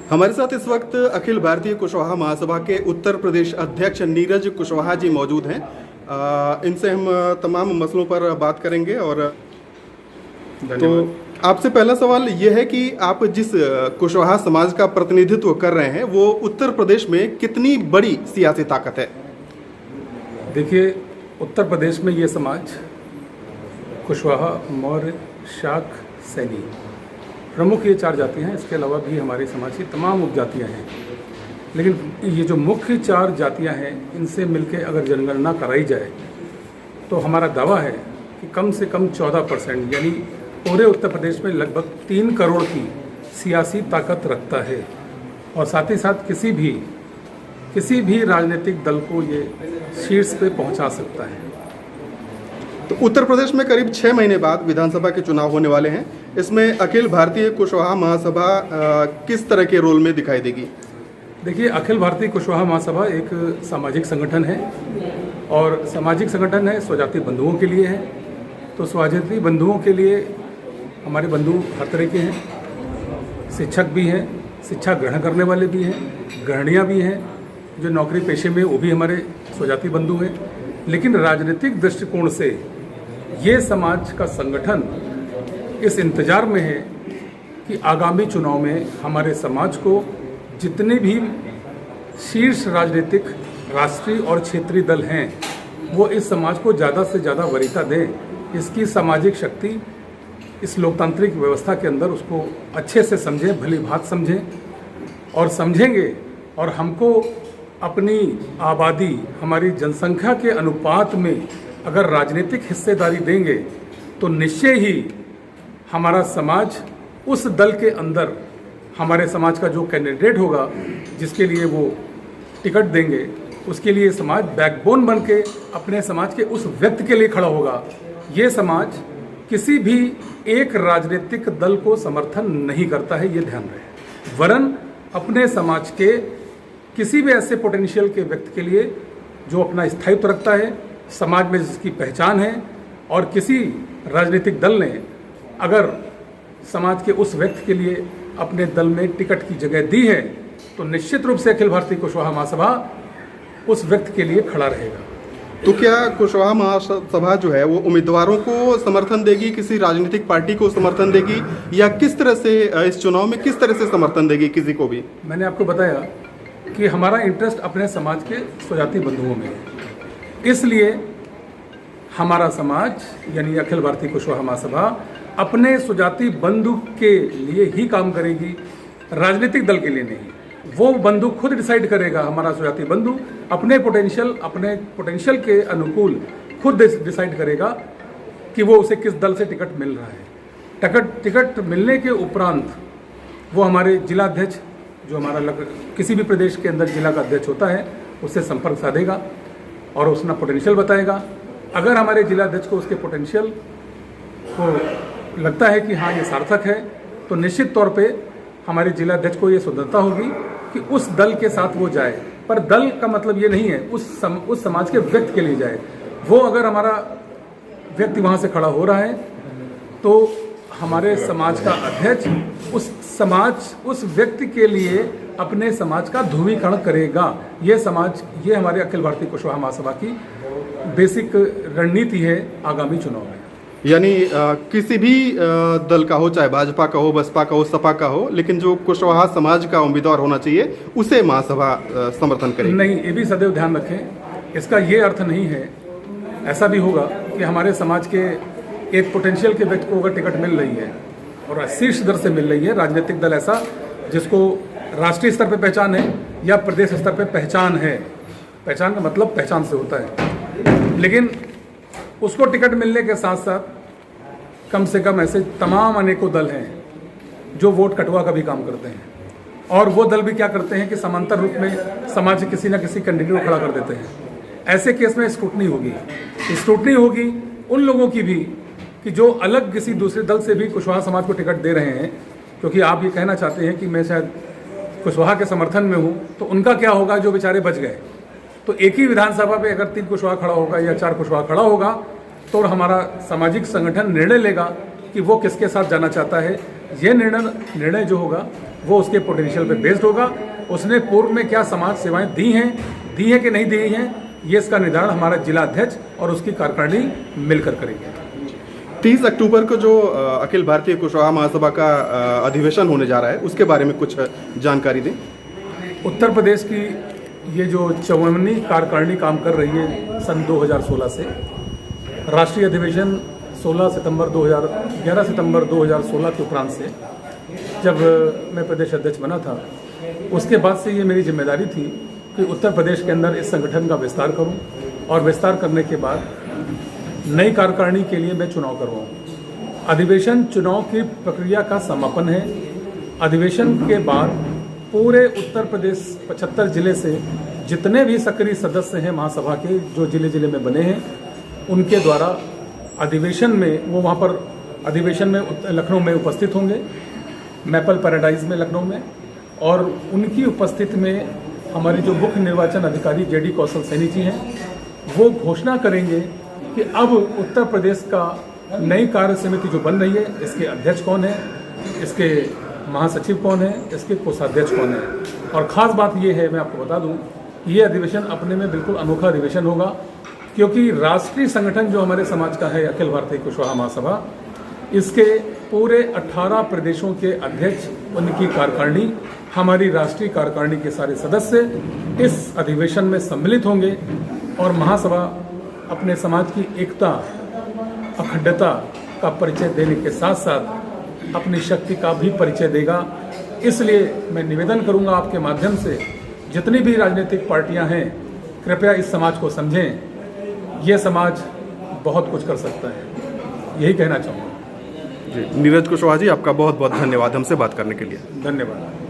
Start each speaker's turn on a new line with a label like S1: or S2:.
S1: हमारे साथ इस वक्त अखिल भारतीय कुशवाहा महासभा के उत्तर प्रदेश अध्यक्ष नीरज कुशवाहा जी मौजूद हैं। इनसे हम तमाम मसलों पर बात करेंगे। और तो आपसे पहला सवाल यह है कि आप जिस कुशवाहा समाज का प्रतिनिधित्व कर रहे हैं वो उत्तर प्रदेश में कितनी बड़ी सियासी ताकत है?
S2: देखिए, उत्तर प्रदेश में ये समाज कुशवाहा, मौर्य, शाक, सैनी प्रमुख ये 4 जातियाँ हैं। इसके अलावा भी हमारे समाज की तमाम उपजातियाँ हैं, लेकिन ये जो मुख्य 4 जातियाँ हैं इनसे मिलकर अगर जनगणना कराई जाए तो हमारा दावा है कि कम से कम 14%, यानी पूरे उत्तर प्रदेश में लगभग 3 करोड़ की सियासी ताकत रखता है। और साथ ही साथ किसी भी राजनीतिक दल को ये शीर्ष पे पहुंचा सकता है।
S1: तो उत्तर प्रदेश में करीब 6 महीने बाद विधानसभा के चुनाव होने वाले हैं। इसमें अखिल भारतीय कुशवाहा महासभा किस तरह के रोल में दिखाई देगी?
S2: देखिए, अखिल भारतीय कुशवाहा महासभा एक सामाजिक संगठन है और सामाजिक संगठन है, स्वजाति बंधुओं के लिए है। तो स्वजाति बंधुओं के लिए हमारे बंधु हर तरह के हैं, शिक्षक भी हैं, शिक्षा ग्रहण करने वाले भी हैं, गृहिणियाँ भी हैं, जो नौकरी पेशे में वो भी हमारे स्वजाति बंधु हैं। लेकिन राजनीतिक दृष्टिकोण से ये समाज का संगठन इस इंतजार में है कि आगामी चुनाव में हमारे समाज को जितने भी शीर्ष राजनीतिक राष्ट्रीय और क्षेत्रीय दल हैं वो इस समाज को ज़्यादा से ज़्यादा वरीयता दें, इसकी सामाजिक शक्ति इस लोकतांत्रिक व्यवस्था के अंदर उसको अच्छे से समझें, भली भांत समझें और समझेंगे। और हमको अपनी आबादी, हमारी जनसंख्या के अनुपात में अगर राजनीतिक हिस्सेदारी देंगे तो निश्चय ही हमारा समाज उस दल के अंदर हमारे समाज का जो कैंडिडेट होगा जिसके लिए वो टिकट देंगे उसके लिए समाज बैकबोन बन के अपने समाज के उस व्यक्ति के लिए खड़ा होगा। ये समाज किसी भी एक राजनीतिक दल को समर्थन नहीं करता है, ये ध्यान रहे, वरन अपने समाज के किसी भी ऐसे पोटेंशियल के व्यक्ति के लिए जो अपना स्थायित्व रखता है, समाज में जिसकी पहचान है। और किसी राजनीतिक दल ने अगर समाज के उस व्यक्ति के लिए अपने दल में टिकट की जगह दी है तो निश्चित रूप से अखिल भारतीय कुशवाहा महासभा उस व्यक्ति के लिए खड़ा रहेगा।
S1: तो क्या कुशवाहा महासभा जो है वो उम्मीदवारों को समर्थन देगी, किसी राजनीतिक पार्टी को समर्थन देगी, या किस तरह से इस चुनाव में किस तरह से समर्थन देगी किसी को भी?
S2: मैंने आपको बताया कि हमारा इंटरेस्ट अपने समाज के स्वजाति बंधुओं में है, इसलिए हमारा समाज यानी अखिल भारतीय कुशवाहा महासभा अपने स्वजाति बंधु के लिए ही काम करेगी, राजनीतिक दल के लिए नहीं। वो बंधु खुद डिसाइड करेगा, हमारा स्वजाति बंधु अपने पोटेंशियल के अनुकूल खुद डिसाइड करेगा कि वो उसे किस दल से टिकट मिल रहा है। टिकट मिलने के उपरांत वो हमारे जिला अध्यक्ष, जो हमारा किसी भी प्रदेश के अंदर जिला का अध्यक्ष होता है, उससे संपर्क साधेगा और उसका पोटेंशियल बताएगा। अगर हमारे जिला अध्यक्ष को उसके पोटेंशियल को लगता है कि हाँ ये सार्थक है तो निश्चित तौर पे हमारे जिला अध्यक्ष को ये स्वतंत्रता होगी कि उस दल के साथ वो जाए। पर दल का मतलब ये नहीं है उस समाज के व्यक्ति के लिए जाए। वो अगर हमारा व्यक्ति वहाँ से खड़ा हो रहा है तो हमारे समाज का अध्यक्ष उस व्यक्ति के लिए अपने समाज का ध्रुवीकरण करेगा। ये हमारे अखिल भारतीय कुशवाहा महासभा की बेसिक रणनीति है आगामी चुनाव में।
S1: यानी किसी भी दल का हो, चाहे भाजपा का हो, बसपा का हो, सपा का हो, लेकिन जो कुशवाहा समाज का उम्मीदवार होना चाहिए उसे महासभा समर्थन करेगी।
S2: नहीं, ये भी सदैव ध्यान रखें, इसका ये अर्थ नहीं है, ऐसा भी होगा कि हमारे समाज के एक पोटेंशियल के व्यक्ति को अगर टिकट मिल रही है और शीर्ष दर से मिल रही है, राजनीतिक दल ऐसा जिसको राष्ट्रीय स्तर पर पहचान है या प्रदेश स्तर पर पहचान है, पहचान का मतलब पहचान से होता है, लेकिन उसको टिकट मिलने के साथ साथ कम से कम ऐसे तमाम अनेकों दल हैं जो वोट कटवा का भी काम करते हैं। और वो दल भी क्या करते हैं कि समांतर रूप में समाज के किसी न किसी कैंडिडेट को खड़ा कर देते हैं। ऐसे केस में स्क्रूटनी होगी उन लोगों की भी कि जो अलग किसी दूसरे दल से भी कुशवाहा समाज को टिकट दे रहे हैं, क्योंकि आप ये कहना चाहते हैं कि मैं शायद कुशवाहा के समर्थन में हूँ, तो उनका क्या होगा जो बेचारे बच गए। तो एक ही विधानसभा पे अगर 3 कुशवाहा खड़ा होगा या 4 कुशवाहा खड़ा होगा तो हमारा सामाजिक संगठन निर्णय लेगा कि वो किसके साथ जाना चाहता है। ये निर्णय जो होगा वो उसके पोटेंशियल पे बेस्ड होगा। उसने पूर्व में क्या समाज सेवाएं दी हैं कि नहीं दी हैं, ये इसका निर्धारण हमारा जिला अध्यक्ष और उसकी कार्यकारिणी मिलकर करेंगे।
S1: 30 अक्टूबर को जो अखिल भारतीय कुशवाहा महासभा का अधिवेशन होने जा रहा है, उसके बारे में कुछ जानकारी दें।
S2: उत्तर प्रदेश की ये जो 54वीं कार्यकारिणी काम कर रही है सन 2016 से, राष्ट्रीय अधिवेशन 11 सितंबर 2016 के उपरांत से जब मैं प्रदेश अध्यक्ष बना था, उसके बाद से ये मेरी जिम्मेदारी थी कि उत्तर प्रदेश के अंदर इस संगठन का विस्तार करूं और विस्तार करने के बाद नई कार्यकारिणी के लिए मैं चुनाव करवाऊं। अधिवेशन चुनाव की प्रक्रिया का समापन है। अधिवेशन के बाद पूरे उत्तर प्रदेश 75 जिले से जितने भी सक्रिय सदस्य हैं महासभा के, जो जिले जिले में बने हैं, उनके द्वारा अधिवेशन में वो वहाँ पर अधिवेशन में लखनऊ में उपस्थित होंगे, मैपल पैराडाइज में लखनऊ में, और उनकी उपस्थिति में हमारे जो मुख्य निर्वाचन अधिकारी जेडी कौशल सैनी जी हैं, वो घोषणा करेंगे कि अब उत्तर प्रदेश का नई कार्य समिति जो बन रही है, इसके अध्यक्ष कौन है, इसके महासचिव कौन है, इसके कोषाध्यक्ष कौन है। और ख़ास बात ये है, मैं आपको बता दूं, ये अधिवेशन अपने में बिल्कुल अनोखा अधिवेशन होगा, क्योंकि राष्ट्रीय संगठन जो हमारे समाज का है अखिल भारतीय कुशवाहा महासभा, इसके पूरे 18 प्रदेशों के अध्यक्ष, उनकी कार्यकारिणी, हमारी राष्ट्रीय कार्यकारिणी के सारे सदस्य इस अधिवेशन में सम्मिलित होंगे और महासभा अपने समाज की एकता, अखंडता का परिचय देने के साथ साथ अपनी शक्ति का भी परिचय देगा। इसलिए मैं निवेदन करूंगा आपके माध्यम से, जितनी भी राजनीतिक पार्टियां हैं, कृपया इस समाज को समझें। ये समाज बहुत कुछ कर सकता है, यही कहना चाहूँगा।
S1: जी, नीरज कुशवाहा जी, आपका बहुत बहुत धन्यवाद हमसे बात करने के लिए।
S2: धन्यवाद।